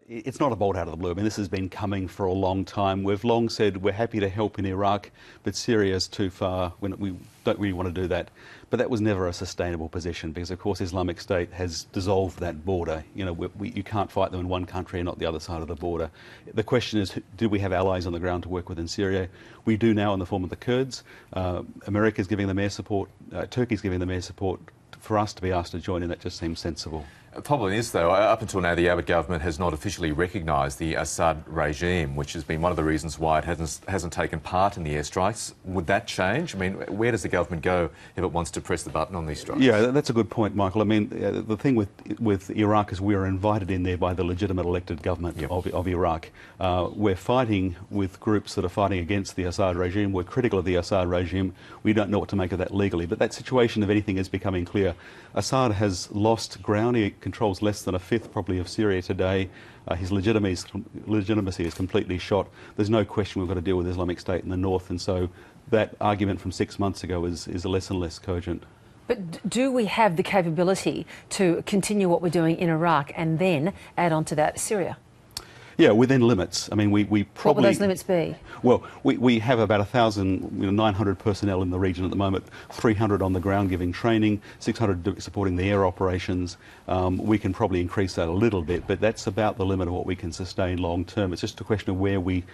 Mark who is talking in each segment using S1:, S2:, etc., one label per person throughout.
S1: It's not a bolt out of the blue. I mean, this has been coming for a long time. We've long said we're happy to help in Iraq, but Syria's too far. We don't really want to do that. But that was never a sustainable position because, of course, Islamic State has dissolved that border. You know, you can't fight them in one country and not the other side of the border. The question is, do we have allies on the ground to work with in Syria? We do now in the form of the Kurds. America's giving them air support. Turkey's giving them air support. For us to be asked to join in, that just seems sensible.
S2: The problem is, though, up until now, the Abbott government has not officially recognised the Assad regime, which has been one of the reasons why it hasn't taken part in the airstrikes. Would that change? I mean, where does the government go if it wants to press the button on these strikes? Yeah,
S1: that's a good point, Michael. I mean, the thing with Iraq is we are invited in there by the legitimate elected government of Iraq. We're fighting with groups that are fighting against the Assad regime. We're critical of the Assad regime. We don't know what to make of that legally. But that situation, if anything, is becoming clear. Assad has lost ground. He controls less than a fifth, probably, of Syria today. His legitimacy is completely shot. There's no question we've got to deal with Islamic State in the north, and so that argument from 6 months ago is less and less cogent.
S3: But do we have the capability to continue what we're doing in Iraq and then add on to that Syria?
S1: Yeah, within limits. I mean, we probably...
S3: What will those limits be?
S1: Well, we have about 1,900 personnel in the region at the moment, 300 on the ground giving training, 600 supporting the air operations. We can probably increase that a little bit, but that's about the limit of what we can sustain long term. It's just a question of where we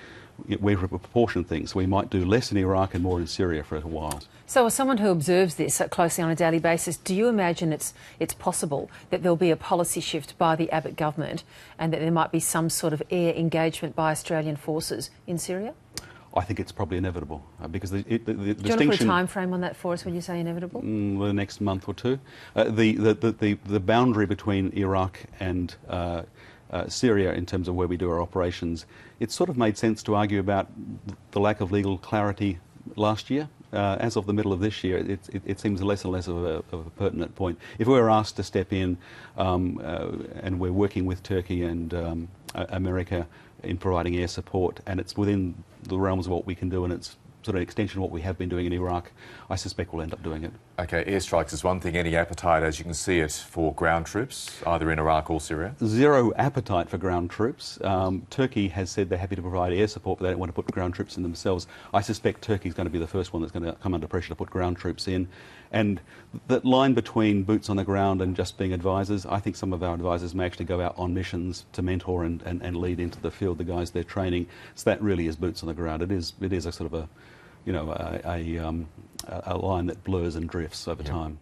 S1: proportion things. We might do less in Iraq and more in Syria for a while.
S3: So as someone who observes this closely on a daily basis, do you imagine it's possible that there'll be a policy shift by the Abbott government and that there might be some sort of air engagement by Australian forces in Syria?
S1: I think it's probably inevitable because the distinction...
S3: Do you want to put a time frame on that for us when you say inevitable?
S1: The next month or two. The boundary between Iraq and Syria in terms of where we do our operations, it sort of made sense to argue about the lack of legal clarity last year. As of the middle of this year, it seems less and less of a pertinent point. If we were asked to step in and we're working with Turkey and America in providing air support, and it's within the realms of what we can do, and it's sort of an extension of what we have been doing in Iraq, I suspect we'll end up doing it.
S2: OK, airstrikes is one thing. Any appetite, as you can see it, for ground troops, either in Iraq or Syria?
S1: Zero appetite for ground troops. Turkey has said they're happy to provide air support, but they don't want to put ground troops in themselves. I suspect Turkey's going to be the first one that's going to come under pressure to put ground troops in. And that line between boots on the ground and just being advisors, I think some of our advisors may actually go out on missions to mentor and lead into the field the guys they're training. So that really is boots on the ground. It is a sort of a line that blurs and drifts over time.